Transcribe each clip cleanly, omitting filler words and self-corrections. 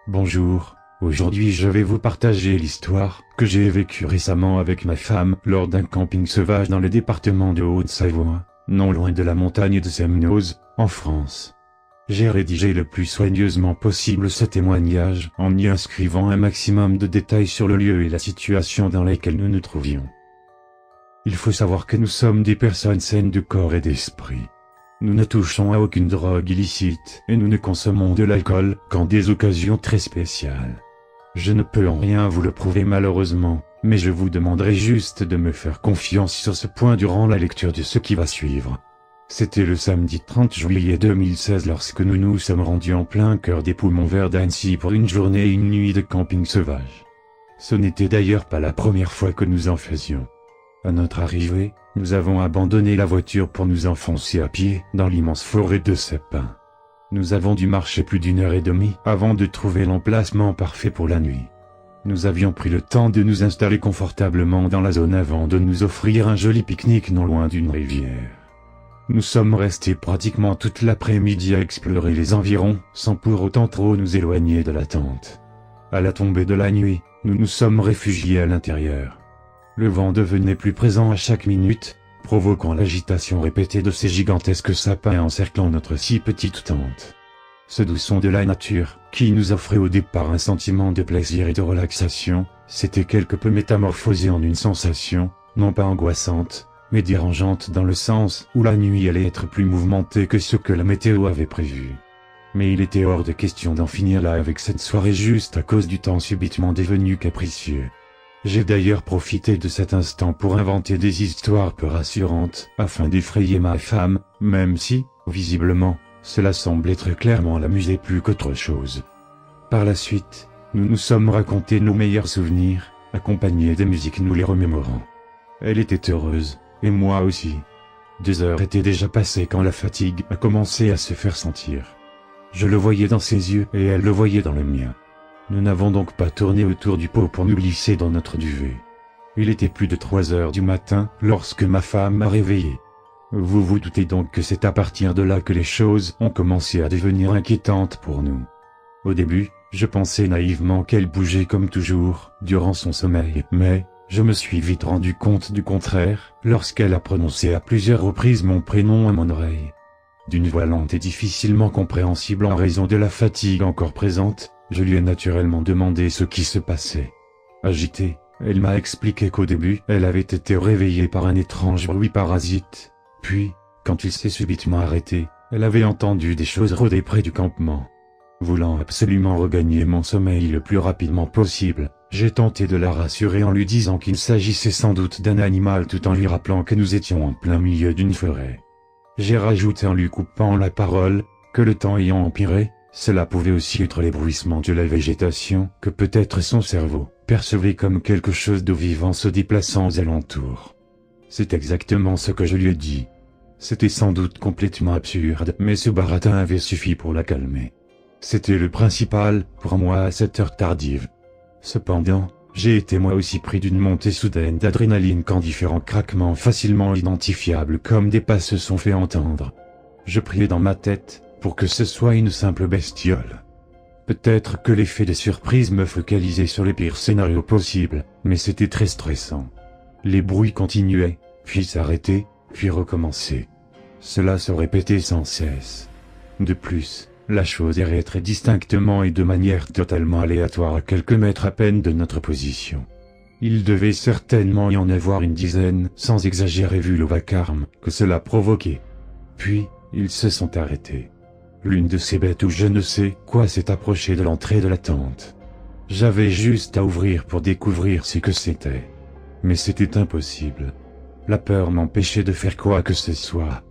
Bonjour, aujourd'hui je vais vous partager l'histoire que j'ai vécue récemment avec ma femme lors d'un camping sauvage dans le département de Haute-Savoie, non loin de la montagne de Semnoz, en France. J'ai rédigé le plus soigneusement possible ce témoignage en y inscrivant un maximum de détails sur le lieu et la situation dans lesquels nous nous trouvions. Il faut savoir que nous sommes des personnes saines de corps et d'esprit. Nous ne touchons à aucune drogue illicite et nous ne consommons de l'alcool qu'en des occasions très spéciales. Je ne peux en rien vous le prouver malheureusement, mais je vous demanderai juste de me faire confiance sur ce point durant la lecture de ce qui va suivre. C'était le samedi 30 juillet 2016 lorsque nous nous sommes rendus en plein cœur des poumons verts d'Annecy pour une journée et une nuit de camping sauvage. Ce n'était d'ailleurs pas la première fois que nous en faisions. À notre arrivée, nous avons abandonné la voiture pour nous enfoncer à pied dans l'immense forêt de sapins. Nous avons dû marcher plus d'1 heure et demie avant de trouver l'emplacement parfait pour la nuit. Nous avions pris le temps de nous installer confortablement dans la zone avant de nous offrir un joli pique-nique non loin d'une rivière. Nous sommes restés pratiquement toute l'après-midi à explorer les environs, sans pour autant trop nous éloigner de la tente. À la tombée de la nuit, nous nous sommes réfugiés à l'intérieur. Le vent devenait plus présent à chaque minute, provoquant l'agitation répétée de ces gigantesques sapins encerclant notre si petite tente. Ce doux son de la nature, qui nous offrait au départ un sentiment de plaisir et de relaxation, s'était quelque peu métamorphosé en une sensation, non pas angoissante, mais dérangeante dans le sens où la nuit allait être plus mouvementée que ce que la météo avait prévu. Mais il était hors de question d'en finir là avec cette soirée juste à cause du temps subitement devenu capricieux. J'ai d'ailleurs profité de cet instant pour inventer des histoires peu rassurantes, afin d'effrayer ma femme, même si, visiblement, cela semblait très clairement l'amuser plus qu'autre chose. Par la suite, nous nous sommes racontés nos meilleurs souvenirs, accompagnés des musiques nous les remémorant. Elle était heureuse, et moi aussi. 2 heures étaient déjà passées quand la fatigue a commencé à se faire sentir. Je le voyais dans ses yeux et elle le voyait dans le mien. Nous n'avons donc pas tourné autour du pot pour nous glisser dans notre duvet. Il était plus de 3 heures du matin lorsque ma femme m'a réveillé. Vous vous doutez donc que c'est à partir de là que les choses ont commencé à devenir inquiétantes pour nous. Au début, je pensais naïvement qu'elle bougeait comme toujours, durant son sommeil, mais je me suis vite rendu compte du contraire, lorsqu'elle a prononcé à plusieurs reprises mon prénom à mon oreille. D'une voix lente et difficilement compréhensible en raison de la fatigue encore présente, je lui ai naturellement demandé ce qui se passait. Agitée, elle m'a expliqué qu'au début, elle avait été réveillée par un étrange bruit parasite. Puis, quand il s'est subitement arrêté, elle avait entendu des choses rôder près du campement. Voulant absolument regagner mon sommeil le plus rapidement possible, j'ai tenté de la rassurer en lui disant qu'il s'agissait sans doute d'un animal tout en lui rappelant que nous étions en plein milieu d'une forêt. J'ai rajouté en lui coupant la parole, que le temps ayant empiré, cela pouvait aussi être les bruissements de la végétation, que peut-être son cerveau percevait comme quelque chose de vivant se déplaçant aux alentours. C'est exactement ce que je lui ai dit. C'était sans doute complètement absurde, mais ce baratin avait suffi pour la calmer. C'était le principal, pour moi à cette heure tardive. Cependant, j'ai été moi aussi pris d'une montée soudaine d'adrénaline quand différents craquements facilement identifiables comme des pas se sont fait entendre. Je priais dans ma tête, pour que ce soit une simple bestiole. Peut-être que l'effet de surprise me focalisait sur les pires scénarios possibles, mais c'était très stressant. Les bruits continuaient, puis s'arrêtaient, puis recommençaient. Cela se répétait sans cesse. De plus, la chose errait très distinctement et de manière totalement aléatoire à quelques mètres à peine de notre position. Il devait certainement y en avoir une dizaine, sans exagérer vu le vacarme que cela provoquait. Puis, ils se sont arrêtés. L'une de ces bêtes ou je ne sais quoi s'est approchée de l'entrée de la tente. J'avais juste à ouvrir pour découvrir ce que c'était. Mais c'était impossible. La peur m'empêchait de faire quoi que ce soit.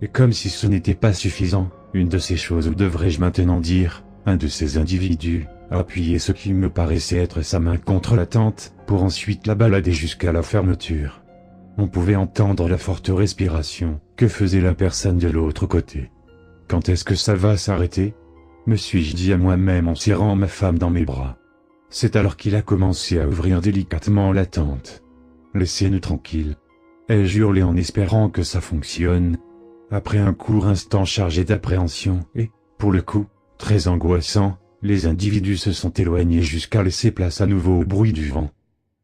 Et comme si ce n'était pas suffisant, une de ces choses, ou devrais-je maintenant dire, un de ces individus, a appuyé ce qui me paraissait être sa main contre la tente, pour ensuite la balader jusqu'à la fermeture. On pouvait entendre la forte respiration que faisait la personne de l'autre côté. Quand est-ce que ça va s'arrêter ? Me suis-je dit à moi-même en serrant ma femme dans mes bras. C'est alors qu'il a commencé à ouvrir délicatement la tente. Laissez-nous tranquilles. Ai-je hurlé en espérant que ça fonctionne. Après un court instant chargé d'appréhension et, pour le coup, très angoissant, Les individus se sont éloignés jusqu'à laisser place à nouveau au bruit du vent.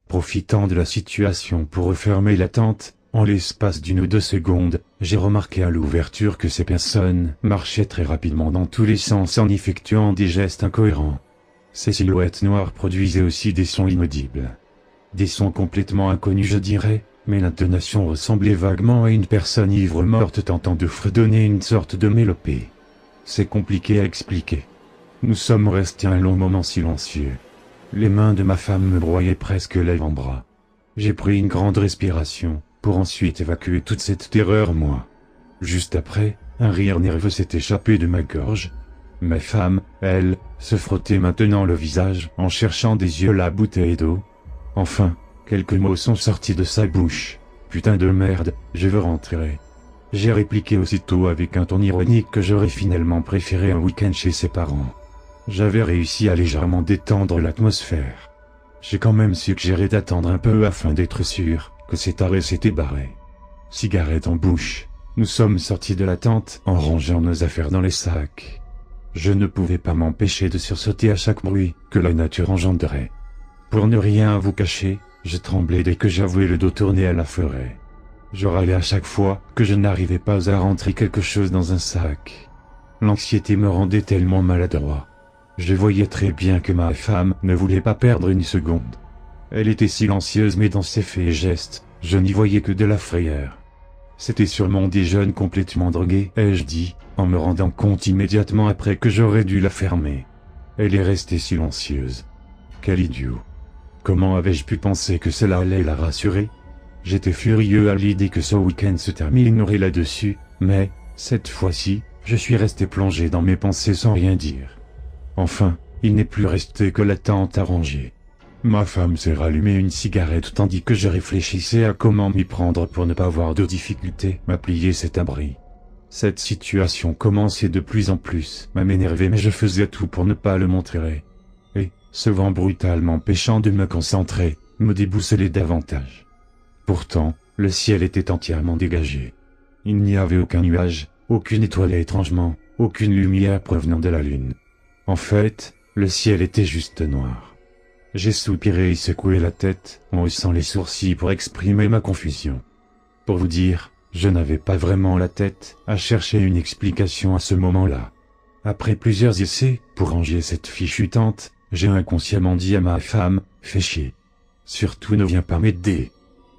Profitant de la situation pour refermer la tente, en l'espace d'une ou deux secondes, j'ai remarqué à l'ouverture que ces personnes marchaient très rapidement dans tous les sens en effectuant des gestes incohérents. Ces silhouettes noires produisaient aussi des sons inaudibles. Des sons complètement inconnus je dirais, mais l'intonation ressemblait vaguement à une personne ivre morte tentant de fredonner une sorte de mélopée. C'est compliqué à expliquer. Nous sommes restés un long moment silencieux. Les mains de ma femme me broyaient presque l'avant-bras. J'ai pris une grande respiration, pour ensuite évacuer toute cette terreur moi. Juste après, un rire nerveux s'est échappé de ma gorge. Ma femme, elle, se frottait maintenant le visage en cherchant des yeux la bouteille d'eau. Enfin, quelques mots sont sortis de sa bouche. Putain de merde, je veux rentrer. J'ai répliqué aussitôt avec un ton ironique que j'aurais finalement préféré un week-end chez ses parents. J'avais réussi à légèrement détendre l'atmosphère. J'ai quand même suggéré d'attendre un peu afin d'être sûr que cet arrêt s'était barré. Cigarette en bouche, nous sommes sortis de la tente en rangeant nos affaires dans les sacs. Je ne pouvais pas m'empêcher de sursauter à chaque bruit que la nature engendrait. Pour ne rien vous cacher, je tremblais dès que j'avouais le dos tourné à la forêt. Je râlais à chaque fois que je n'arrivais pas à rentrer quelque chose dans un sac. L'anxiété me rendait tellement maladroit. Je voyais très bien que ma femme ne voulait pas perdre une seconde. Elle était silencieuse mais dans ses faits et gestes, je n'y voyais que de la frayeur. C'était sûrement des jeunes complètement drogués, ai-je dit, en me rendant compte immédiatement après que j'aurais dû la fermer. Elle est restée silencieuse. Quel idiot. Comment avais-je pu penser que cela allait la rassurer? J'étais furieux à l'idée que ce week-end se terminerait là-dessus, mais, cette fois-ci, je suis resté plongé dans mes pensées sans rien dire. Enfin, il n'est plus resté que la tente à ranger. Ma femme s'est rallumée une cigarette tandis que je réfléchissais à comment m'y prendre pour ne pas avoir de difficulté à plier cet abri. Cette situation commençait de plus en plus à m'énerver mais je faisais tout pour ne pas le montrer. Et, ce vent brutal m'empêchant de me concentrer, me déboussolait davantage. Pourtant, le ciel était entièrement dégagé. Il n'y avait aucun nuage, aucune étoile et étrangement, aucune lumière provenant de la lune. En fait, le ciel était juste noir. J'ai soupiré et secoué la tête, en haussant les sourcils pour exprimer ma confusion. Pour vous dire, je n'avais pas vraiment la tête à chercher une explication à ce moment-là. Après plusieurs essais, pour ranger cette fichue tente, j'ai inconsciemment dit à ma femme, « Fais chier. Surtout ne viens pas m'aider. »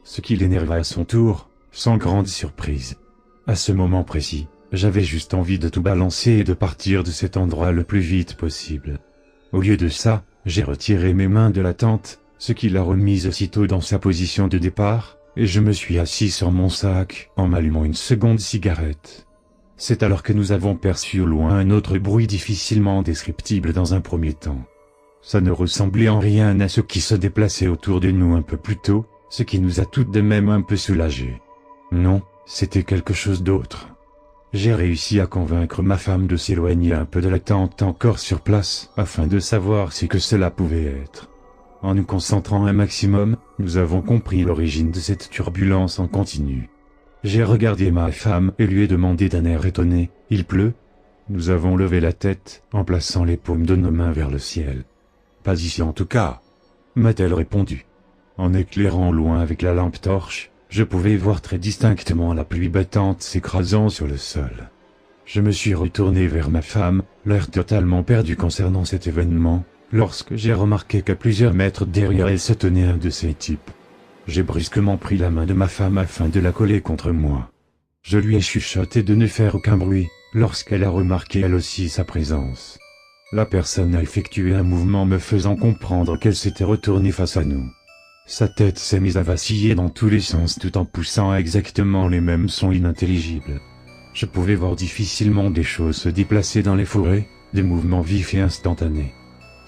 Ce qui l'énerva à son tour, sans grande surprise. À ce moment précis, j'avais juste envie de tout balancer et de partir de cet endroit le plus vite possible. Au lieu de ça, j'ai retiré mes mains de la tente, ce qui l'a remise aussitôt dans sa position de départ, et je me suis assis sur mon sac en m'allumant une seconde cigarette. C'est alors que nous avons perçu au loin un autre bruit difficilement descriptible dans un premier temps. Ça ne ressemblait en rien à ce qui se déplaçait autour de nous un peu plus tôt, ce qui nous a toutes de même un peu soulagés. Non, c'était quelque chose d'autre. J'ai réussi à convaincre ma femme de s'éloigner un peu de la tente encore sur place, afin de savoir ce que cela pouvait être. En nous concentrant un maximum, nous avons compris l'origine de cette turbulence en continu. J'ai regardé ma femme et lui ai demandé d'un air étonné, « Il pleut ?» Nous avons levé la tête, en plaçant les paumes de nos mains vers le ciel. « Pas ici en tout cas », m'a-t-elle répondu. En éclairant loin avec la lampe torche, je pouvais voir très distinctement la pluie battante s'écrasant sur le sol. Je me suis retourné vers ma femme, l'air totalement perdu concernant cet événement, lorsque j'ai remarqué qu'à plusieurs mètres derrière elle se tenait un de ces types. J'ai brusquement pris la main de ma femme afin de la coller contre moi. Je lui ai chuchoté de ne faire aucun bruit, lorsqu'elle a remarqué elle aussi sa présence. La personne a effectué un mouvement me faisant comprendre qu'elle s'était retournée face à nous. Sa tête s'est mise à vaciller dans tous les sens tout en poussant exactement les mêmes sons inintelligibles. Je pouvais voir difficilement des choses se déplacer dans les forêts, des mouvements vifs et instantanés.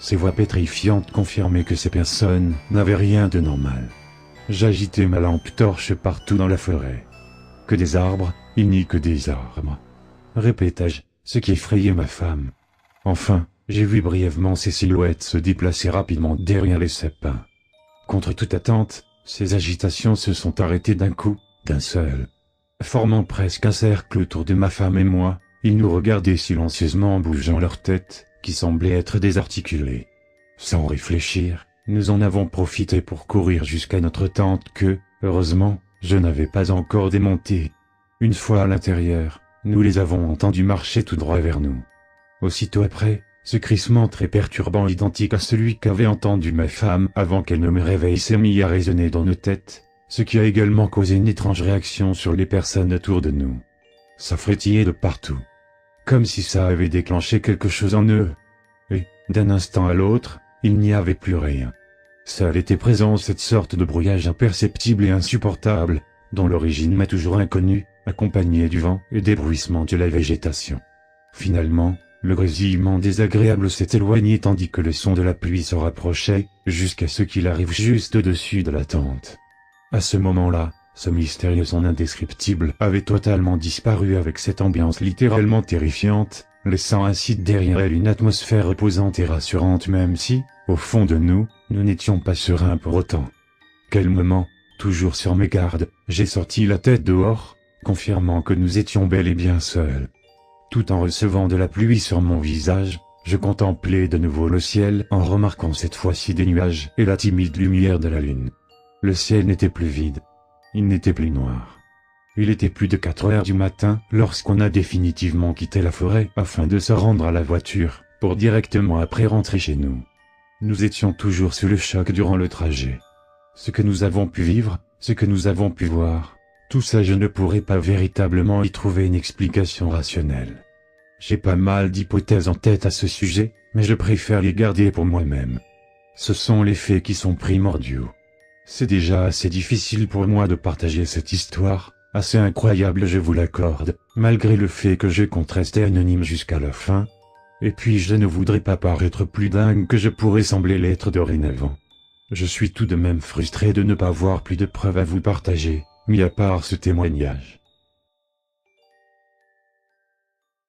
Ces voix pétrifiantes confirmaient que ces personnes n'avaient rien de normal. J'agitais ma lampe torche partout dans la forêt. Que des arbres, il n'y que des arbres. Répétai-je, ce qui effrayait ma femme. Enfin, j'ai vu brièvement ces silhouettes se déplacer rapidement derrière les sapins. Contre toute attente, ces agitations se sont arrêtées d'un coup, d'un seul. Formant presque un cercle autour de ma femme et moi, ils nous regardaient silencieusement en bougeant leur tête, qui semblait être désarticulée. Sans réfléchir, nous en avons profité pour courir jusqu'à notre tente que, heureusement, je n'avais pas encore démontée. Une fois à l'intérieur, nous les avons entendus marcher tout droit vers nous. Aussitôt après, ce crissement très perturbant identique à celui qu'avait entendu ma femme avant qu'elle ne me réveille s'est mis à résonner dans nos têtes, ce qui a également causé une étrange réaction sur les personnes autour de nous. Ça frétillait de partout. Comme si ça avait déclenché quelque chose en eux. Et, d'un instant à l'autre, il n'y avait plus rien. Seul était présent cette sorte de brouillage imperceptible et insupportable, dont l'origine m'est toujours inconnue, accompagné du vent et des bruissements de la végétation. Finalement, le grésillement désagréable s'est éloigné tandis que le son de la pluie se rapprochait, jusqu'à ce qu'il arrive juste au-dessus de la tente. À ce moment-là, ce mystérieux son indescriptible avait totalement disparu avec cette ambiance littéralement terrifiante, laissant ainsi derrière elle une atmosphère reposante et rassurante même si, au fond de nous, nous n'étions pas sereins pour autant. Calmement, toujours sur mes gardes, j'ai sorti la tête dehors, confirmant que nous étions bel et bien seuls. Tout en recevant de la pluie sur mon visage, je contemplais de nouveau le ciel en remarquant cette fois-ci des nuages et la timide lumière de la lune. Le ciel n'était plus vide. Il n'était plus noir. Il était plus de 4 heures du matin lorsqu'on a définitivement quitté la forêt afin de se rendre à la voiture, pour directement après rentrer chez nous. Nous étions toujours sous le choc durant le trajet. Ce que nous avons pu vivre, ce que nous avons pu voir, tout ça je ne pourrais pas véritablement y trouver une explication rationnelle. J'ai pas mal d'hypothèses en tête à ce sujet, mais je préfère les garder pour moi-même. Ce sont les faits qui sont primordiaux. C'est déjà assez difficile pour moi de partager cette histoire, assez incroyable je vous l'accorde, malgré le fait que je compte rester anonyme jusqu'à la fin. Et puis je ne voudrais pas paraître plus dingue que je pourrais sembler l'être dorénavant. Je suis tout de même frustré de ne pas avoir plus de preuves à vous partager, mis à part ce témoignage.